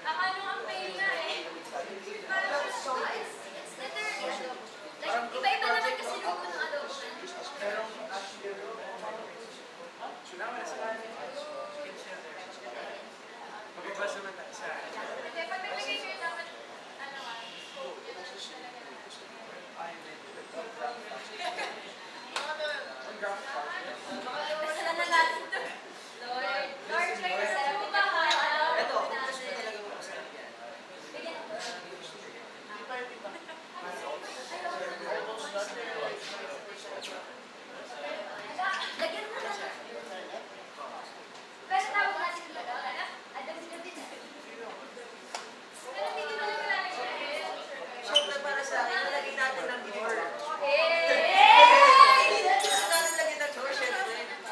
Ang ano ang pain nga eh. Parang it's literally adobo. Like, iba-iba naman kasi luto ng adobo na. Magbabasa naman tayo sa Hindi, pag nagbigay kayo dapat, ano nga, scope. Yun ang talaga. Basta na natin ito. Lord, try na sarap ito ba? Ito, gusto ko talaga masarap yan. Bigyan ko. Lagyan mo na. Pero tawag natin ito, ano? Adam sila din. Pero hindi ko lang kilala siya eh. Siyempre para sa akin, nalagay natin ng door. Eh! Gusto natin lagyan ng door, siyempre.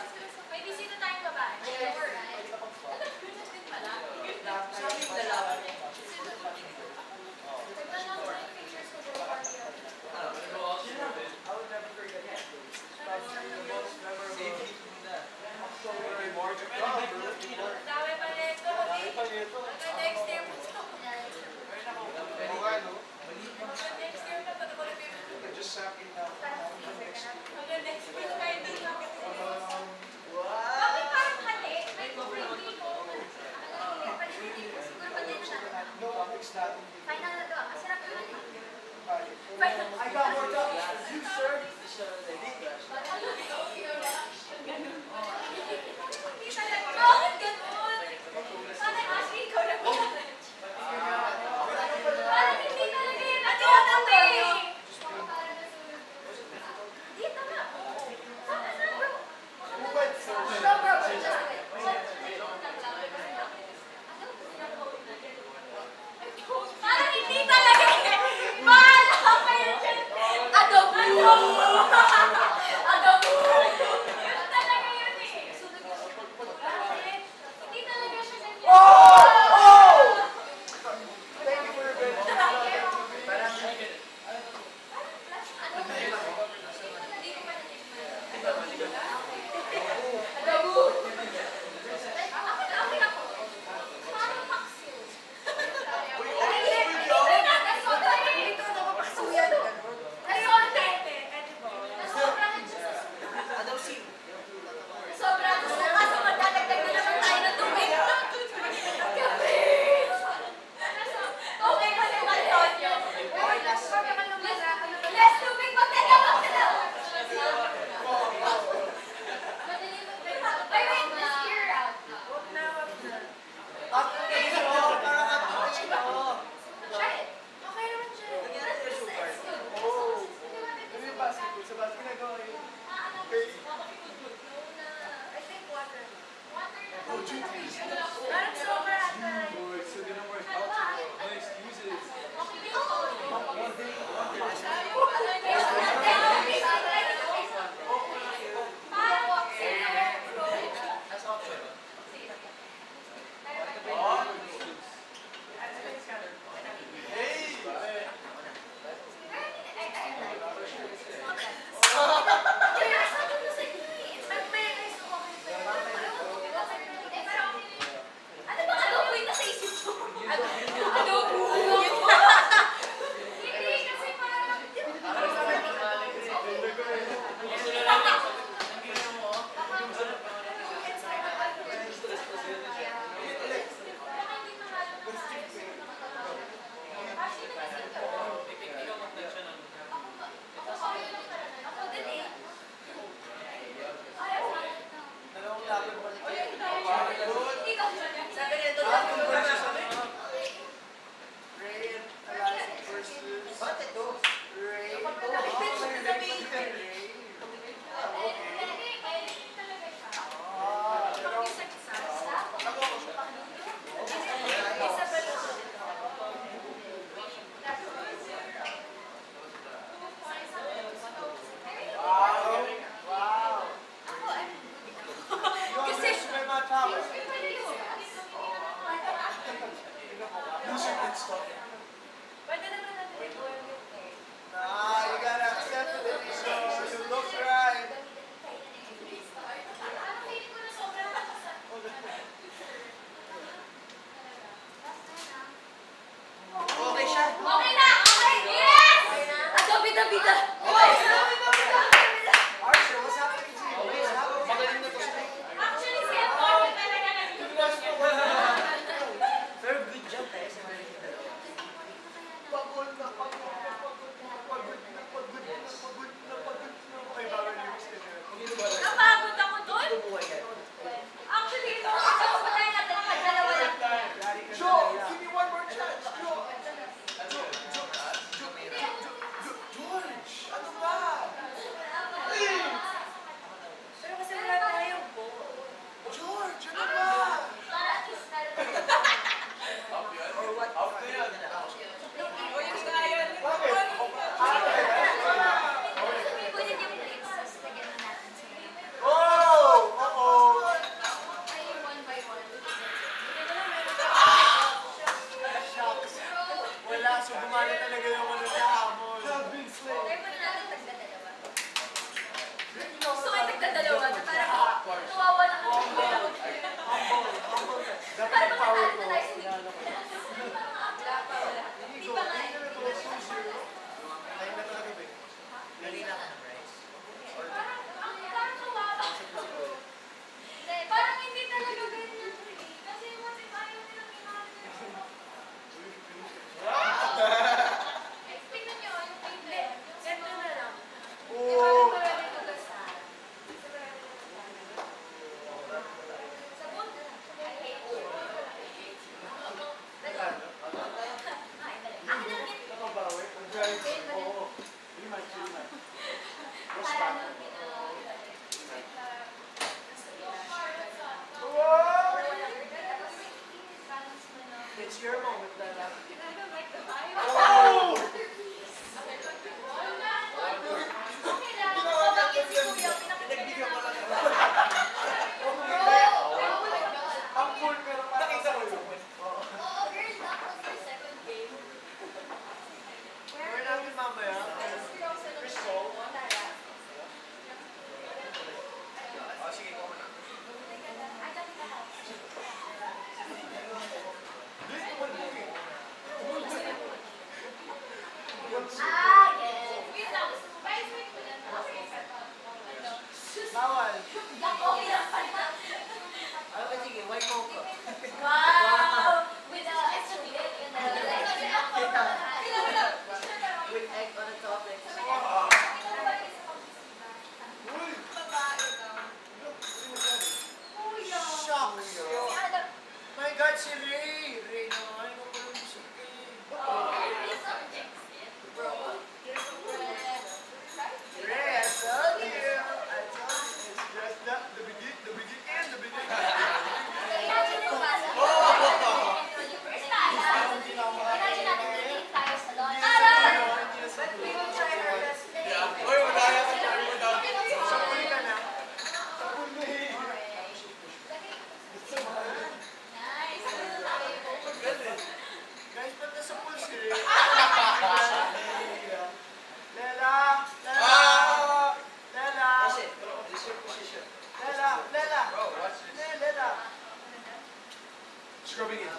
Scrubbing in.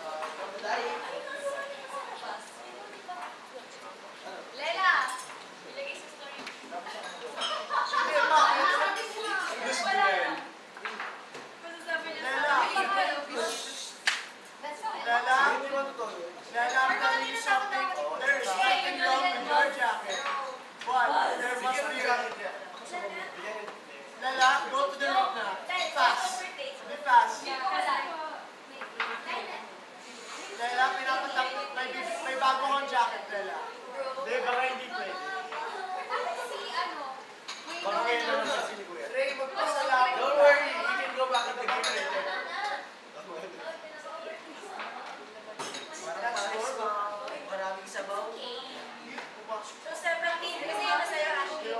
Lela! Ilagay sa story. Hindi, bakit? Wala lang. Masasabi niya sa akin. That's all. Lala, Lala, I'm telling you something. There is nothing wrong with your jacket. But there must be Lala, go to the room na. Fast. Be fast. Lala, pinapatak. May bago kang jacket, Lala. Hindi, baka hindi pwede. Baka ngayon naman sa siniguya. Ray, magpasalamat. Don't worry, you can go back in the game later. Parang pares, maraming sabaw. So 17 kasi yun na sa'yo, Ashley.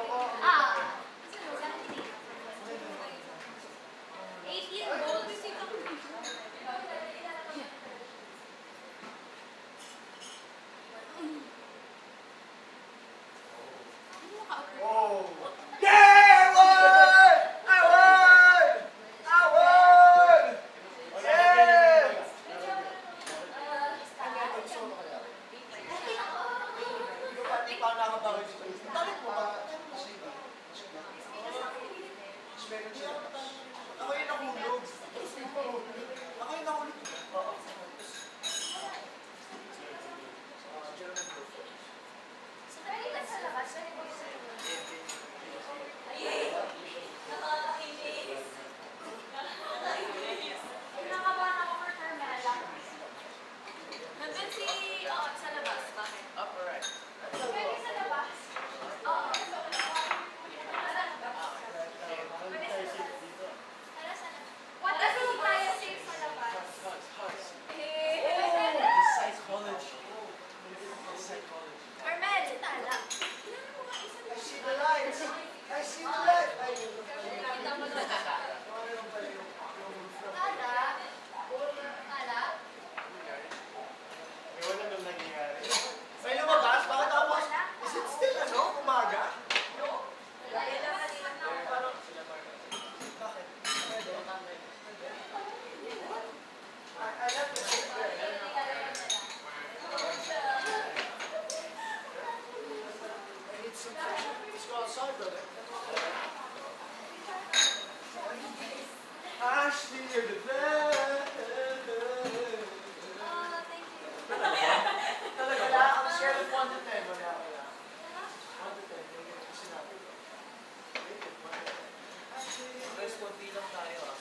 18 gold. Whoa. Yeah, I won! I won! I won! Yeah! Hindi ko pati pa nakabawin sa face. Bakit mo ba? Ako yung nahulog. Ako yung nahulog. Oo. Kinakabahan ako for Carmela. Nandun si Oot sa labas. Bakit? Up, alright. Pwede sa labas. Oo. Pwede sa labas. Tara sa labas. What does it tayo safe sa labas? Psychology. Carmel, tala. I see the lights. I see the lights. Ay, Kita mo doon. Tala. Tala. wala nang nangyayari. May lumabas? Bakit ako mas... Is it still ano? Umaga? Lela kanina na. Bakit? I left the ship there. I need some fresh. Let's go outside, brother. Ashley, you're the best. Oh, thank you. Wala, ang scale of 1 to 10, wala. 1 to 10, yung ganito sinabi ko. Guys, konti lang tayo ah.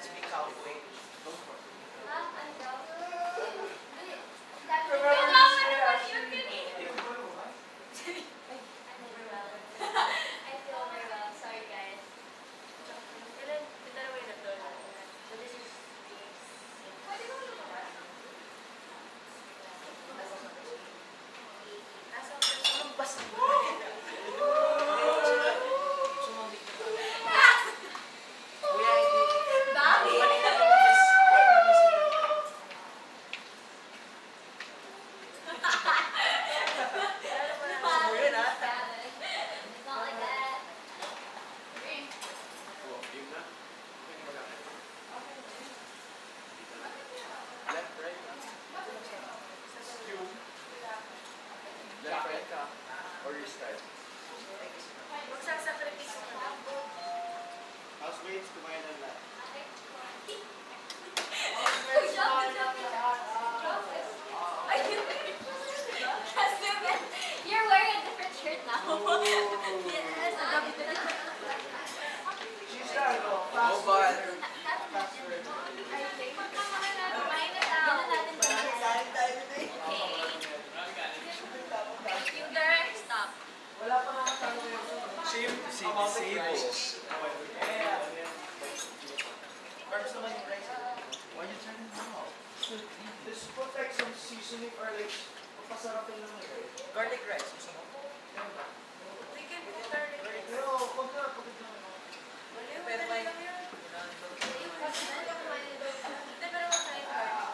Speak halfway. Ah, ano daw? I feel very well. Sorry, guys. So this is pwede mo lumabas? Nasa Anong basa? Kuya, hindi. Dami! Yun ah. It's not like that. Left, right. Left, right ka. Or you start. Magsasakripisyo ka. Housemates, kumain ng lahat. Good job, good job, good job. You're wearing a different shirt now. Yes, a double. She's gotta go. Oh, Fast but... Kumain na daw. Kain tayo today. Thank you, Derek. Stop. Wala pa naman tayo ngayon. Sables. Carbs naman yung rice. Why you turning them off? Just put like some seasoning or like papasarapin lang eh. Garlic rice. Gusto mo? We can put garlic. Pero huwag na, pagod na. Pero may... Hindi, pero makain garlic.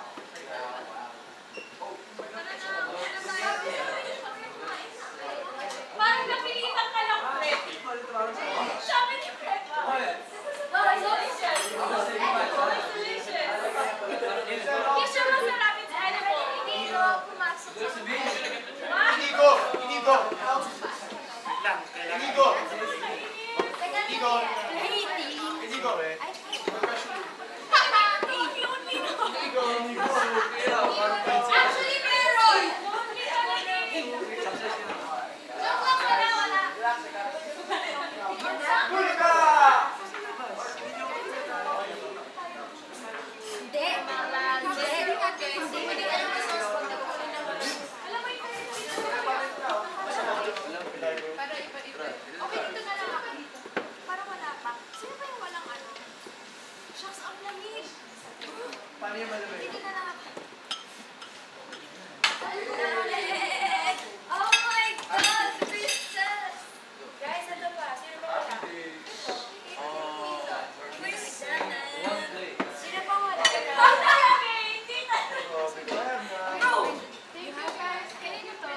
Parang napilitan ka lang, Fred. Sabi ni Fred. Wow, it's delicious. It's delicious. Nigo. Ay, actually, meron! Joke lang, wala. Huli ka! Hindi. Hindi mo din alam ang source code. Alam mo yung okay, dito na lang ako dito. Parang wala pa. Sino ba yung walang ano? Shucks, ang lamig. Paano yung malamig? Dito na lang ako. Oh my God, princess! Guys, ito pa. Sino ba wala? Sino pa wala? Ang dami! Hindi na! No! Thank you guys. Kanino to?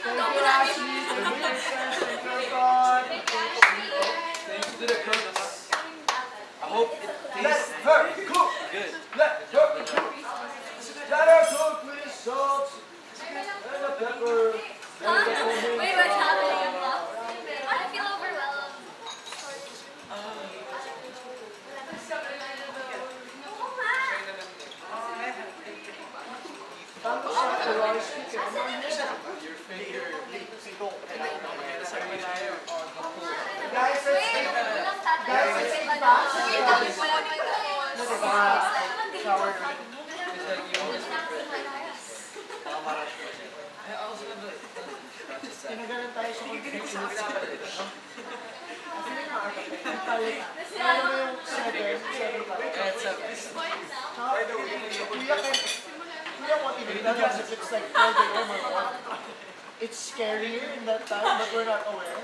Thank you, Ashley. Thank you, Princess. Thank you, God. Thank you, Ashley. Thanks to the cooks. I hope it Let tastes her cook. good. Let her cook. Let her cook with the salt and the pepper. Wait, what's happening? I feel overwhelmed. Oo nga. Tapos sa rice chicken. Your finger. Guys, let's Wait, take walang tatay. Guys, let's take back. Wala pa Shower. It's like you always regret. I also do it. Tinagalan tayo sa confusion. Ano mo yung 7 Kuya, what if it does if it's like Friday or what? It's scarier in that time, but we're not aware.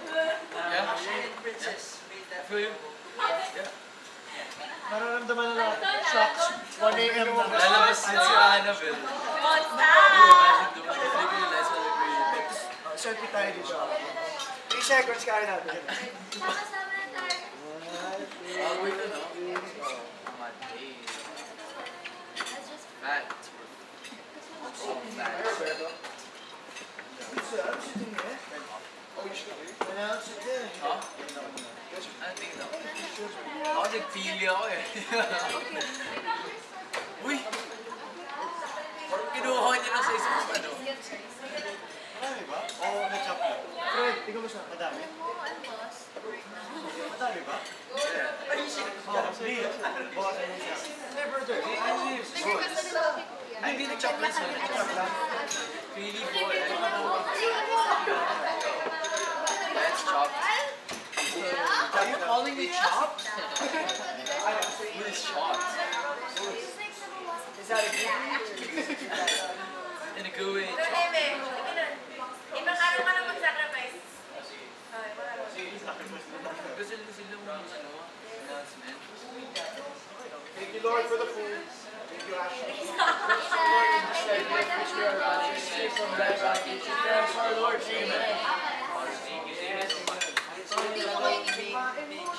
Yeah? Princess made that. Feel you? Nararamdaman na natin. Shocks. 1 a.m. na. Lalabas din si Annabelle. What's Imagine doing it. They realize how agree. Selfie tayo dito. 3 seconds kaya natin. Sama-sama na tayo. Oh, wait, no. Oh, my days. Let's just... Fat. So fat. Ano si Ting eh? Announce it din. Huh? Ano tingin ako? Ako nagpili ako eh. Uy! Parang kinuha niya na sa isang ano. Marami ba? Oo, na-chop lang. Fred, ikaw ba siya? Madami? Madami ba? Yeah. Ay, shit! Bawasan mo siya. Never do. Ay, hindi nag-chop lang siya. Chop lang. Pili po eh. Let's chop. Are you calling me chopped? Who is chopped? Is that a good In a good way. Ibang araw ka na mag-sacrifice. Gusto nila sila mga ano, announcement. Thank you, Lord, for the food. Thank you, Ashley. Our Lord, amen.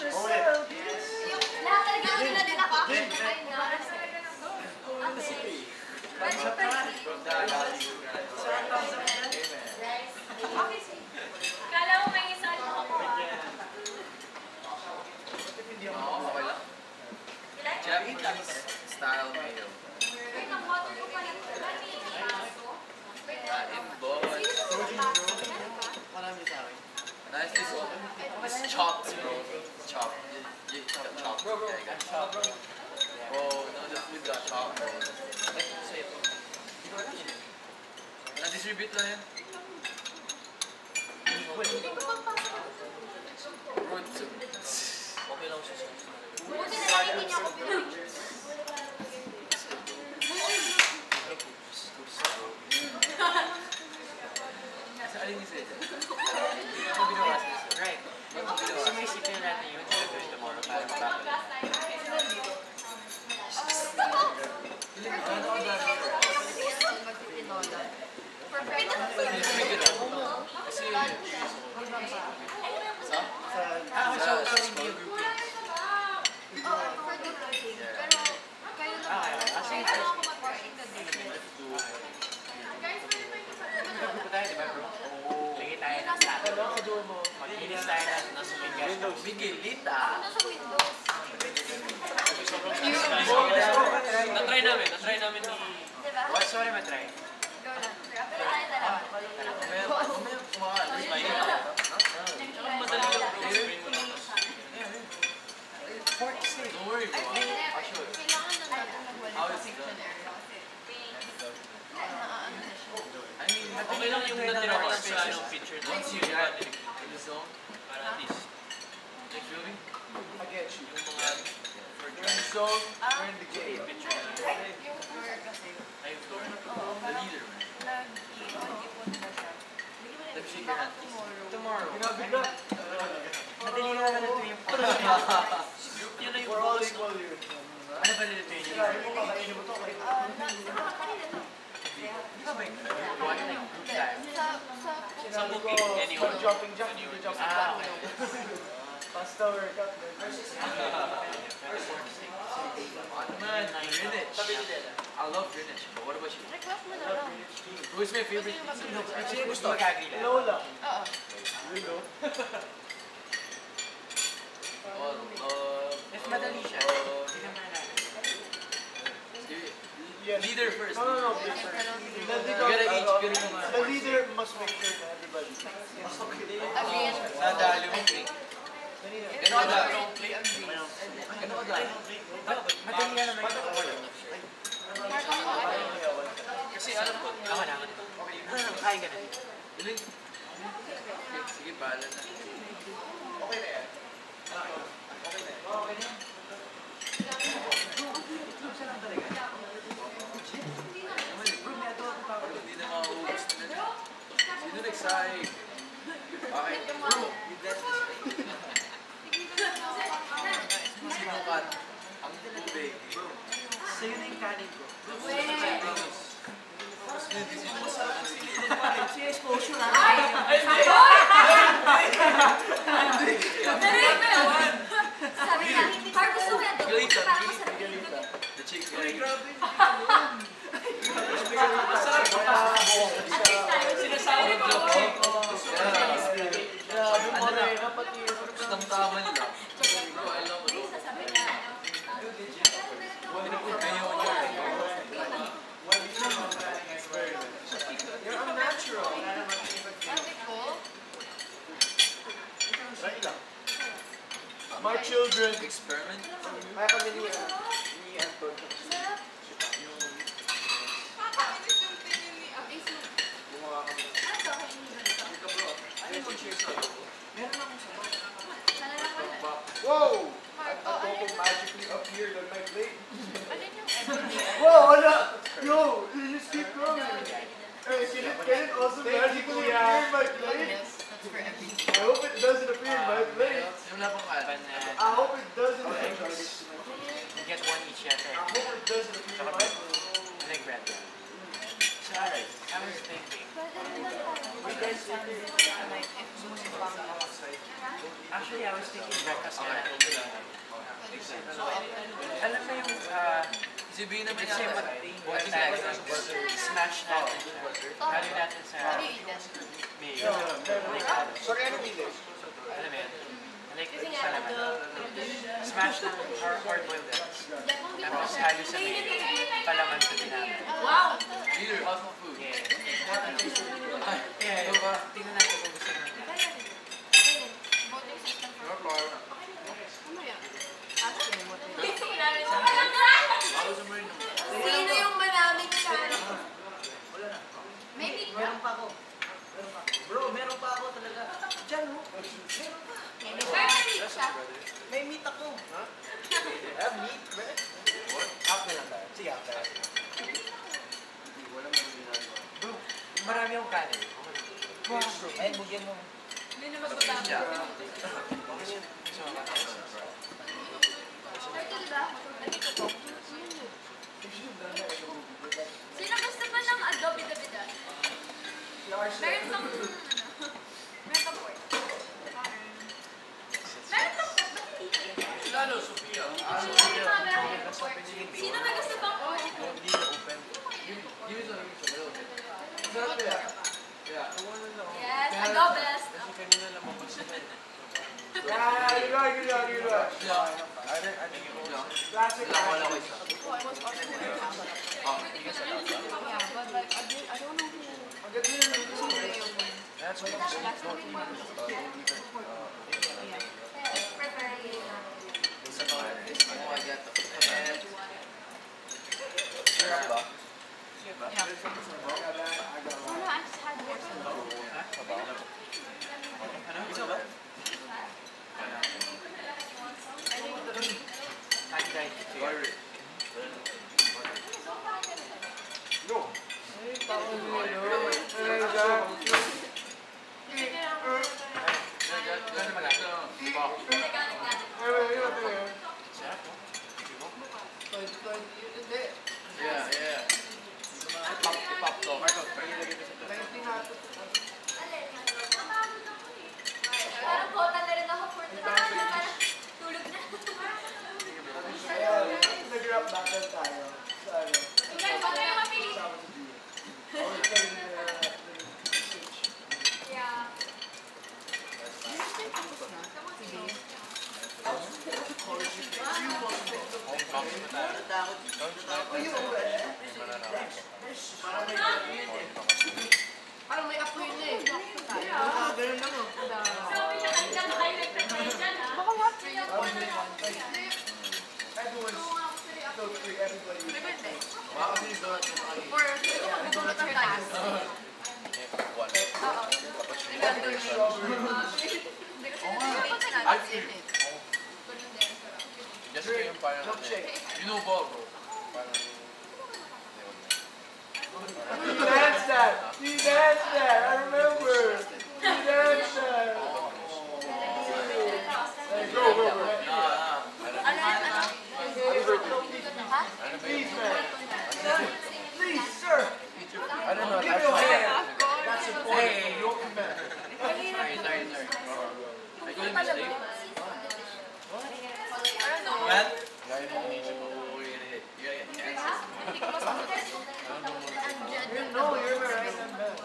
Oh, wait. Lahat talaga nila din ako. Ay, kala mo may isa ako Oo, okay lang. Japanese style mayo. Wait, ang water ko pa rin. In both. Marami sa akin. Nice this one. It's chopped, bro. It's chopped. You got chopped. Yeah, you got chopped. Bro, no, the food got chopped, bro. Say it. Na-distribute lang yan. Bro, okay lang siya. Buti na lang hindi niya ako pinag- Sa alin ni Zed? Ano ginawa siya? Right. Ano ginawa? Sumisipin natin yun. Tomorrow para mapapalala. Ano ang dami? Perfect. Kasi Miguelita. Ano sa Windows? Na-try namin ni... Diba? Oh, sorry, matry. Go lang. Pero tayo dalawa. Mamaya kumakain. Ang madali lang bro. Screen mo lang. Don't worry bro. Actually, Kailangan na natin magwala how sa is fiction that? error kasi naaano na siya. I mean, Okay lang yung natira ko sa ano, picture. once you get in the zone, Para at least. like really, I get you. yung mga for You're in the zone, you're in the game. Picture. Yung floor kasi, Ay, floor. oo, the parang leader, man. nag-ipon-ipon na siya. Let me shake your Baka hand. Tomorrow. Binabigat. Madali lang naman ito yung Yun na yung We're all focus. equal here. Ano ba nilito yun? Sinabi mo, kakainin mo to. Kanina to. Di ba ba yung one like group time? Sa Sa Sinabi ko, booking, anyone. jumping jack, hindi ko jumping Ah, jack. okay. Basta workout. Ano man, Greenwich. I love Greenwich, but what about you? request mo na lang. Who is my favorite pizza? Actually, gusto mag-agree lang. Lola. Oo. Rilo. If madali siya, hindi naman natin. Yes. Leader first. No. You The gotta eat, you gotta eat. The leader must make sure that everybody. Agree. Nadali mo, Nick. Gano'n ka dali? Gano'n ka dali? Madali na naman ito. Marco mo. Kasi alam ko, ako na. Kaya ka na. Ilan? Okay, sige, bahala na. Hindi na mauubos na. Sino nagsaing? Bakit? Sino kat? Ang tubig. Sa'yo na yung kanin ko. Si exposure na. Sabi niya, Marco gusto ko yan. Miguelita, Parang masarap. Miguelita. The chick. Sinasabi ko. Grabe mo rin, pati Gustang taman lang. Bro, I love it. Sabi niya, Pinapod kayo. You're unnatural. sabi ko, My children. Experiment. Kaya kami ni Anton. sarap. Gumawa kami. Ano to? Kainin ganito? Meron akong sabaw. Malalakot. Whoa! Marco, Adobo alin na? magically appeared on my plate. Alin yung everyday? Whoa, wala! Yo, you just keep going. Hey, can it also magically appear in my plate? That's for everyday. I hope it doesn't appear in my plate. Wala pang ano. I hope it doesn't appear. You get one each yata. I hope it doesn't appear in my plate. I like bread. Sorry. I was thinking. Actually, I was thinking breakfast na natin. Alam mo yung, Sabihin naman let's say, niya. smash natin siya. Lalo natin sa How do you eat this? mayo. Like, Sorry, ano English? alam mo yun? Like, salamat. Smash ng hard-boiled eggs. Tapos halo sa mayo. Palaman sa dinami. Wow! Leader, how's my food? Yeah. Ay, Yeah, ito ba? tingnan natin kung gusto mo. Voting system for... Ano ba? Ano yan? Ask him what it is. Ako sa Marino. Sino yung maraming kanin? May meat ka? pa ako. Bro, meron pa ako talaga. Diyan, oh. Pero may meat siya. May meat ako. Ha? I have meat, man. Half na lang tayo. Sige, half tayo. Wala mo ginagawa. Bro, marami akong kanin. Wow, bro. Ay, bugyan mo. Hindi na magpapagod. Yeah. So, Pero diba? Nandito to. Sino gusto pa ng adobe dabida? Meron pang ano? Meron pang pork. Meron pang pork. Ba't hindi? Lalo, Sofia. Sino mga meron pang pork? Sino may gusto pang pork? Give me some a little bit. Sarap kaya? Yeah. Yes, adobes. kanina lang mabasa na. Classic. Wala ko isa. That's what I'm saying. Don't even, Oh, I get the head. Ba? Isa ba? Sorry. Gano'n naman lang. Sarap po. Yeah, yeah. Ipap to. Marco, pwede lagay ko sa to. Parang kota na rin ako for tonight. Parang tulog na. Nag-rap battle tayo. Sa ano? Bago yung mapili. Yeah. Parang may apoy na eh. Ganun lang oh. Sabi niya, ang ganda kayo nagtatry dyan, ha? Baka what? Everyone's so free, everybody. Depende. Baka kasi doon yung mga Or gusto ko magugulat tayo tayo. one. Oo. Everybody's strawberry. Hindi kasi nag-dates na. I feel. Just kayo yung parang, you know ba, bro? Parang, He danced that! He danced that! I remember! He danced that! Hey, go, go, go. Ha? Please, man. Please, sir. I don't know. Give me your hand. That's important from your command. Sorry. I couldn't mistake. Well, Gaya mo, you're gonna get cancer. No, you're the right hand man.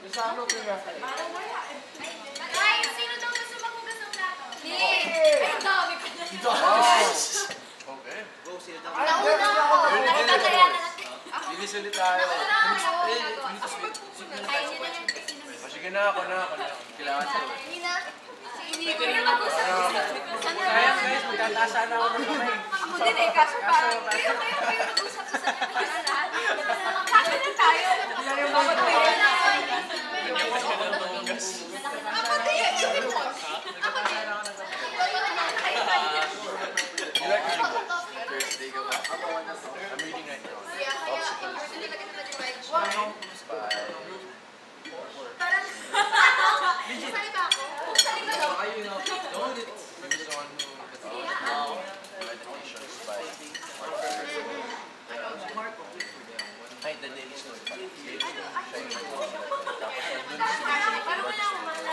Just have no curiosity. Ay, sino daw gusto maghugas ng plato? Ni! Okay. Ay, ang dami pa na. Okay. Nauna ako. Nakikataya na natin. Bilis ulit tayo. Nauna ako. Kain niyo na yan. O, sige na, ako na. Kailangan ko. Nina, si Inigo yung mag-usap. sayang guys, magtataas sana ako ng kamay. Ako din eh, kaso parang kayo mag-usap sa sanyalan. Kaka na tayo. Ako tayo na. Ako din, hindi mo. Ako din. You like reading books? Thursday ka ba? I'm reading right now. Kaya, hindi ka na divide. By... Parang, sali ba ako? Sali ba ako? Maybe someone who meditations by Mark Ferguson. Ay, the Daily Story. Parang wala akong malala.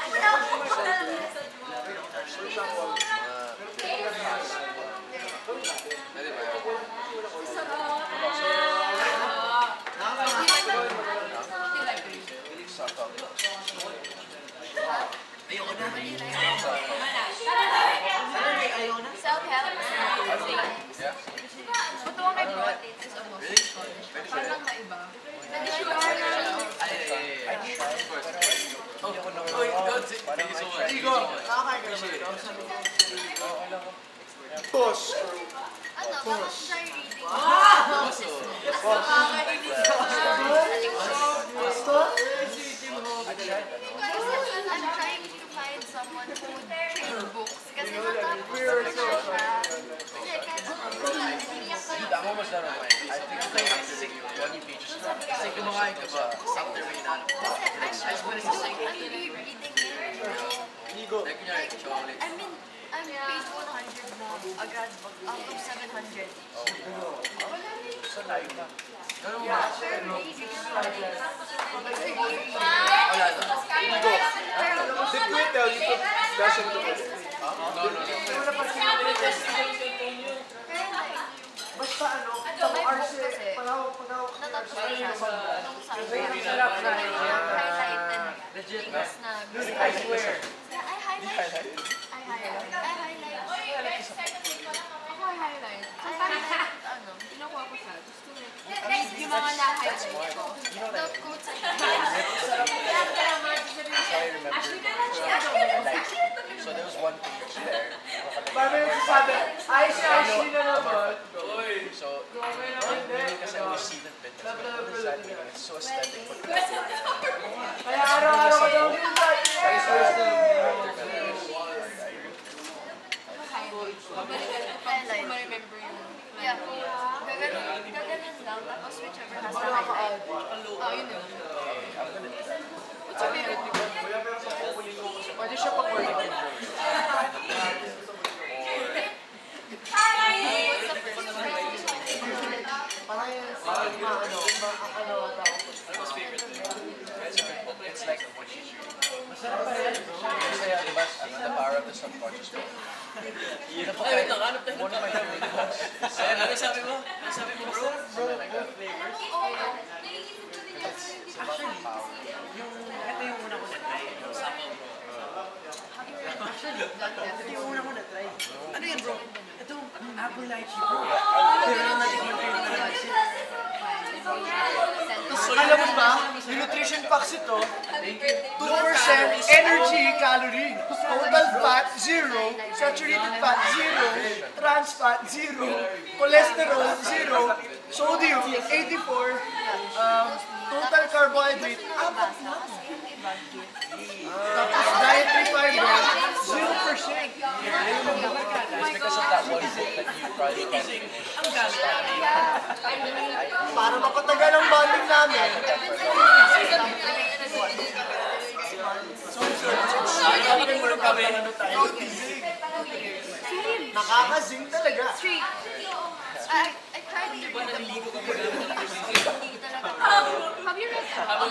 Self-help. Yeah? But the one I brought it is almost Really? parang maiba. Of course. Oh, God, thank you so much. Igo, nakakain ka naman. Push! Ano, bakit try reading? Also, I'm trying to find someone who would trade books. Kasi matapos na siya. Kasi kahit umiyak ka dude, I'm almost done with mine. I think it's like 20 pages now. Kasi kumakain ka ba? After may inanap ko. I'm rereading it. Like, kunyari, chocolate. I mean, I'm page 100 na. Agad, out of 700. Ganun ba? Wala na. Did we tell you to dash into it? No. Basta ano, May book kasi. pag-hawak Natapos ko siya nung summer. Sarap na. Highlighted Legit. things na I swear. Yeah, I highlighted. one page there. Paano yung sasabi? Ay, si Ashley na naman. So, kasi I was seated bit. What does that mean? It's so aesthetic. Kaya araw-araw ko daw din tayo. Ma-remember yung... Yeah. Gaganon lang, tapos whichever has the highlight. Oh, yun yun. What's your favorite? Pwede siya pang word. What's the It's like what she's reading. Kasi diba, the power of the subconscious mind. One of my favorite books. Ano sabi mo? Ano sabi mo, bro? Something like that. Actually, ito yung una ko na-try. Actually, ito yung una ko na-try. Ano yan, bro? Ito, apple lychee, bro. Alam mo ba, yung nutrition facts ito, 2% energy calorie, total fat 0, saturated fat 0, trans fat 0, cholesterol 0, sodium 84, total carbohydrate 4 na. Tapos dietary fiber 0%. It's because of that one book that you probably can't finish. Para mapatagal ang bonding namin. Nakakatulog kami. Nakakazing talaga. Street. I tried to read the book. Hindi talaga. Have you read that?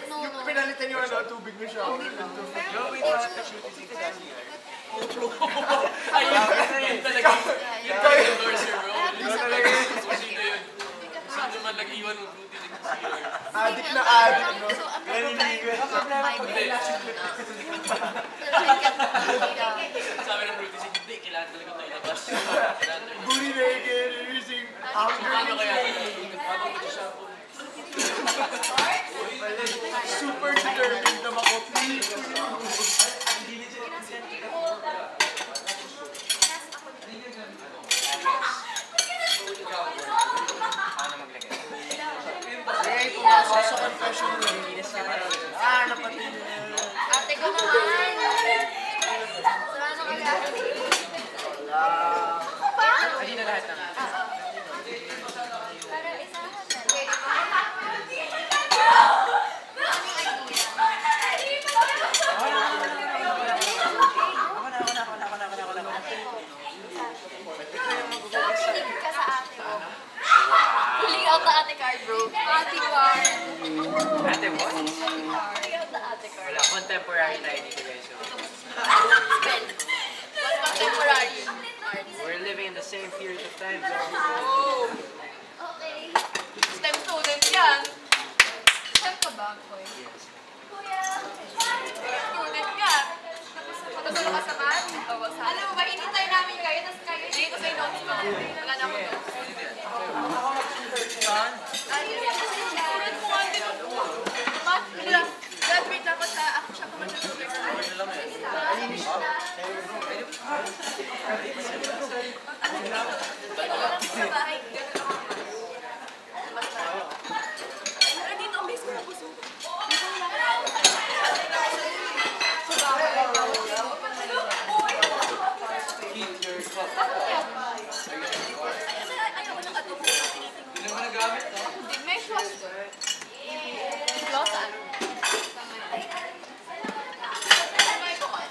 No. Pinalitan yung tubig mo siya. Ayun talaga. Yung endorse your bro. Sino yun? Sino naman nag-iwan ng fruity sa concealer? Addict na addict, no? So, ang problema Sabi ng fruity, hindi, kailangan talaga ito ilabas. Booty naked, using Ano kaya? super determined na makopi. Paano maglagay? Kaya pumasok sa confession room. Napatin na. Ate ko naman. Wala na kaya. Hindi na lahat ng... Para isahan ka sa ate mo. Huling out na ate card, bro. Ate card. Ate, what? Huling out na ate card. Wala, contemporary tayo dito, guys. So, Spell. What's contemporary? we're living in the same period of time. So, Oh. Okay. STEM student yan. STEM ka ba, boy? yes. Kuya. Student ka. Tapos ka sa math? Alam mo ba, inintay namin kayo, tapos kayo dito sa notes ko. Wala na ako notes. Ayun yan. Student mo nga din ako. Math, graduate ako sa, ako siya kumatulog. Sa bahay, ganun ako. Pero dito, ang base ko na puso. Ayaw ng adobo. Hindi naman nagamit, no? Hindi, may floss. Floss, ano? May bukod.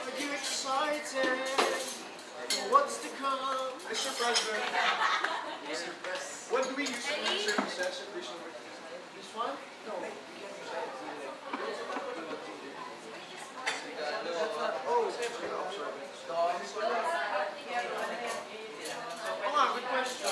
Are you excited for what's to come? Mr. President, what do we use to measure the sex of this number? This one? No. Oh, sorry. Oh, good question.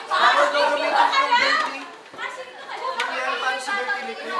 Bawal daw gamitin yung dirty. Nangyari paano si dirty liquid?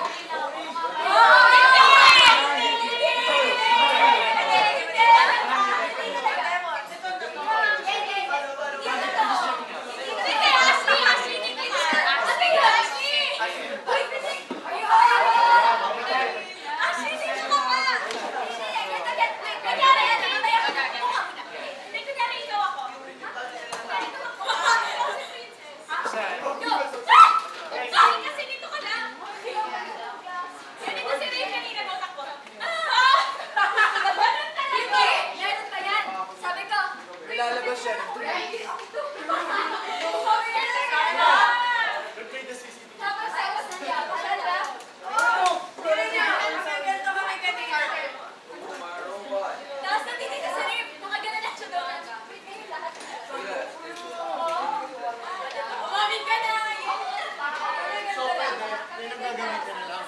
Ilalabas siya ng Yun ang gagamitin na lang.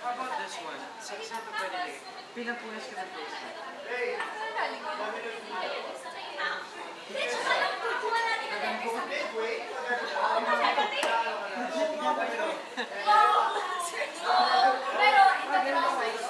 How about this one? Saan pa pwede lagay? Pinapunas ka ng toaster. Pero, ito